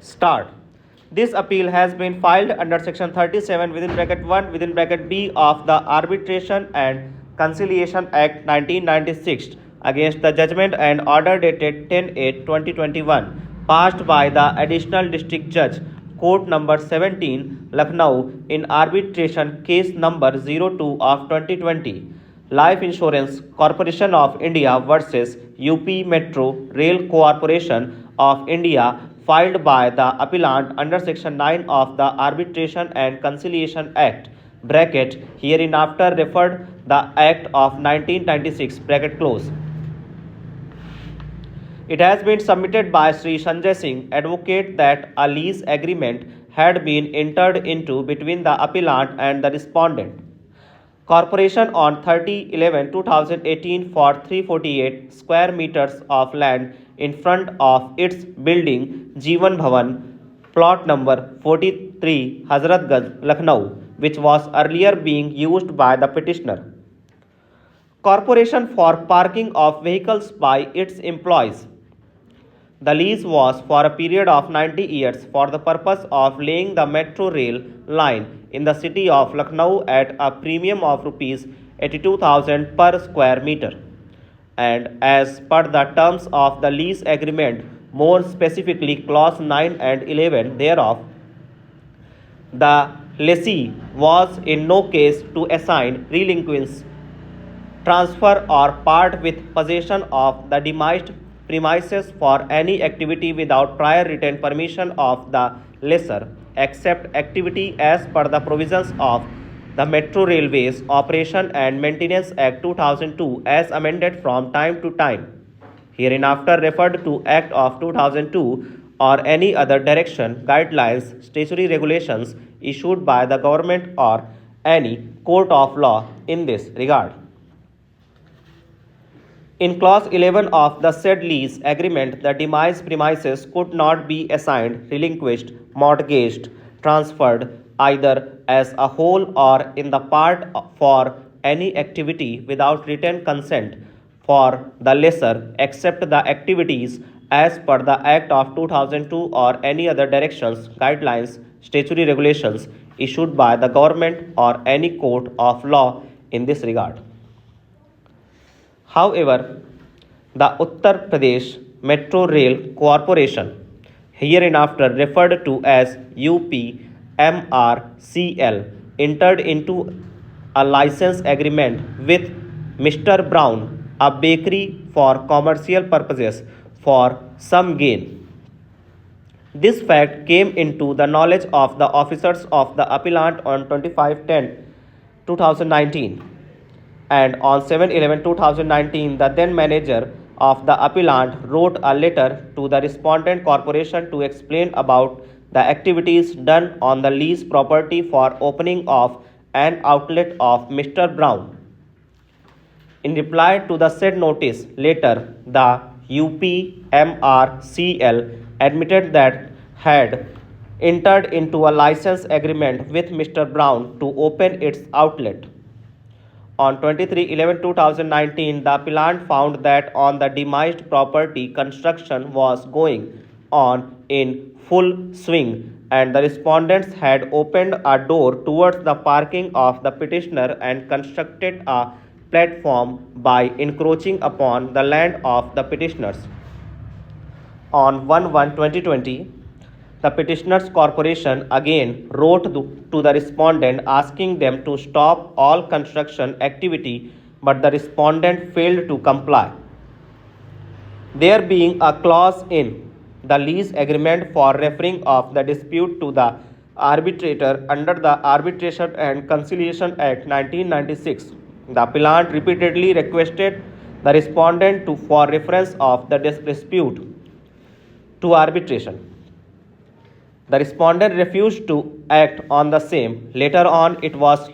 Start. This appeal has been filed under section 37 within bracket 1 within bracket B of the Arbitration and Conciliation Act 1996 against the judgment and order dated 10/8/2021 passed by the Additional District Judge Court number 17 Lucknow in arbitration case number 02 of 2020. Life Insurance Corporation of India versus UP Metro Rail Corporation of India filed by the appellant under section 9 of the Arbitration and Conciliation Act bracket hereinafter referred the Act of 1996 bracket close. It has been submitted by Sri Sanjay Singh, advocate, that a lease agreement had been entered into between the appellant and the respondent corporation on 30/11/2018 for 348 square meters of land in front of its building Jeevan Bhavan, plot number 43, Hazratganj, Lucknow, which was earlier being used by the petitioner corporation for parking of vehicles by its employees. The lease was for a period of 90 years for the purpose of laying the metro rail line in the city of Lucknow at a premium of rupees 82,000 per square meter. And as per the terms of the lease agreement, more specifically clause 9 and 11 thereof, the lessee was in no case to assign, relinquish, transfer or part with possession of the demised premises for any activity without prior written permission of the lessor, except activity as per the provisions of the Metro Railways Operation and Maintenance Act 2002 as amended from time to time, hereinafter referred to Act of 2002 or any other direction, guidelines, statutory regulations issued by the government or any court of law in this regard. In clause 11 of the said lease agreement, the demised premises could not be assigned, relinquished, mortgaged, transferred either as a whole or in the part for any activity without written consent for the lessor, except the activities as per the Act of 2002 or any other directions, guidelines, statutory regulations issued by the government or any court of law in this regard. However, the Uttar Pradesh Metro Rail Corporation, hereinafter referred to as UPMRCL, entered into a license agreement with Mr. Brown, a bakery, for commercial purposes for some gain. This fact came into the knowledge of the officers of the appellant on 25/10/2019. And on 7/11/2019, the then manager of the appellant wrote a letter to the respondent corporation to explain about the activities done on the lease property for opening of an outlet of Mr. Brown. In reply to the said notice letter, the UPMRCL admitted that had entered into a license agreement with Mr. Brown to open its outlet. On 23/11/2019, the appellant found that on the demised property construction was going on in full swing and the respondents had opened a door towards the parking of the petitioner and constructed a platform by encroaching upon the land of the petitioners. On 1/1/2020, the petitioners corporation again wrote to the respondent asking them to stop all construction activity, but the respondent failed to comply. There being a clause in the lease agreement for referring of the dispute to the arbitrator under the Arbitration and Conciliation Act 1996, the appellant repeatedly requested the respondent for reference of the dispute to arbitration. The respondent refused to act on the same. Later on, it was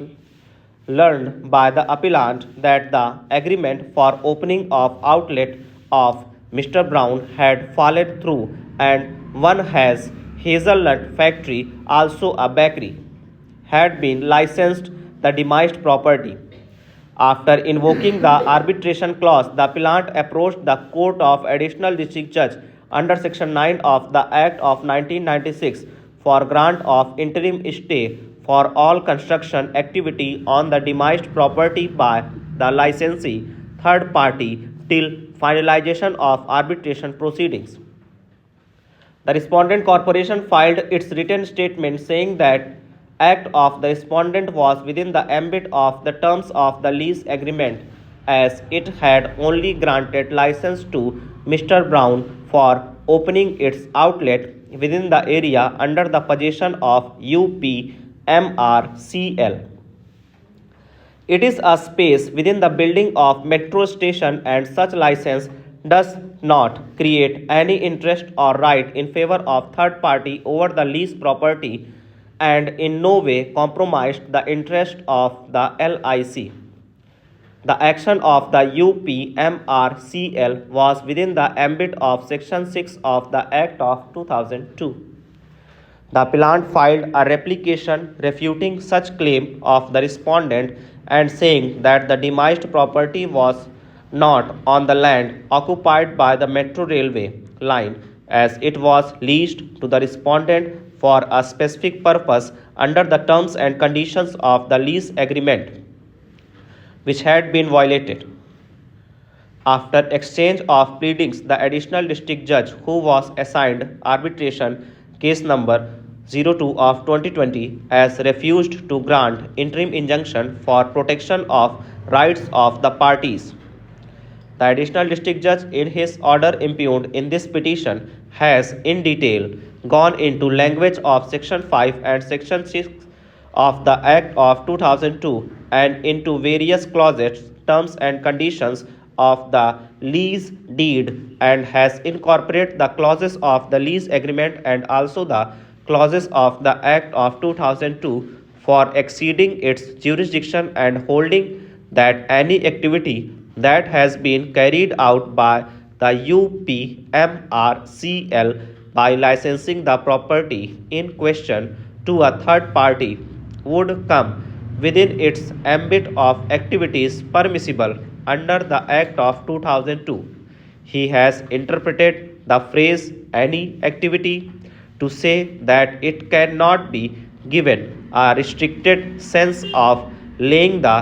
learned by the appellant that the agreement for opening of outlet of Mr. Brown had fallen through, and one has hazelnut factory, also a bakery, had been licensed the demised property. After invoking the arbitration clause, the appellant approached the Court of Additional District Judge under Section 9 of the Act of 1996 for grant of interim stay for all construction activity on the demised property by the licensee third party till finalization of arbitration proceedings. The respondent corporation filed its written statement saying that act of the respondent was within the ambit of the terms of the lease agreement as it had only granted license to Mr. Brown for opening its outlet within the area under the possession of UPMRCL. It is a space within the building of metro station and such license does not create any interest or right in favor of third party over the lease property and in no way compromised the interest of the LIC. The action of the UPMRCL was within the ambit of Section 6 of the Act of 2002. The appellant filed a replication refuting such claim of the respondent and saying that the demised property was not on the land occupied by the metro railway line as it was leased to the respondent for a specific purpose under the terms and conditions of the lease agreement, which had been violated. After exchange of pleadings, the additional district judge who was assigned arbitration case number 02 of 2020 has refused to grant interim injunction for protection of rights of the parties. The additional district judge in his order impugned in this petition has in detail gone into language of Section 5 and Section 6 of the Act of 2002 and into various clauses, terms and conditions of the lease deed and has incorporated the clauses of the lease agreement and also the clauses of the Act of 2002 for exceeding its jurisdiction and holding that any activity that has been carried out by the UPMRCL by licensing the property in question to a third party would come within its ambit of activities permissible under the Act of 2002. He has interpreted the phrase any activity to say that it cannot be given a restricted sense of laying the